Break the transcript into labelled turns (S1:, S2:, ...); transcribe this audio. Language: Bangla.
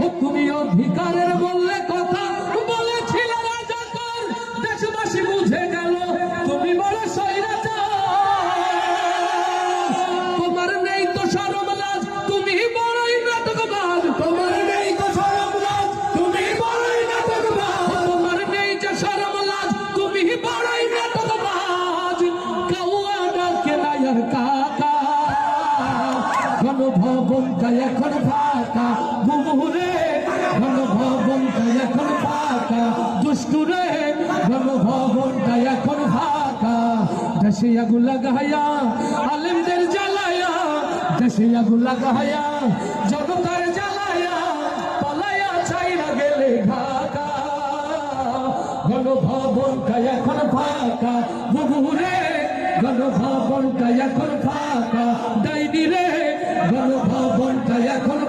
S1: ও তুমি অধিকারের বললে কথা বলেছিলে রাজাকার, দেশবাসী বুঝে গেল তুমি বড় স্বৈরাচার। তোমার নেই তো শরম লাজ, তুমি বড়ই নাটকবাজ।
S2: তোমার নেই তো শরম লাজ, তুমি বড়ই নাটকবাজ।
S1: তোমার নেই যে শরম লাজ, তুমি বড়ই নাটকবাজ। কাউয়া ডাকে নায়ার কাকা, গণভবনটা এখন ফাঁকা। বুবুরে গণভবনটা এখন ফাঁকা। দুষ্টুরে গণভবনটা এখন ফাঁকা। দেশে আগুন লাগায়া আলেমদের জ্বালায়া, দেশে আগুন লাগায়া জনতার জ্বালায়া, পালায়া ছাইরা গেলে ঢাকা। গণভবনটা এখন ফাঁকা। বুবুরে গণভবনটা এখন ফাঁকা। ডাইনি রে গণভবনটা এখন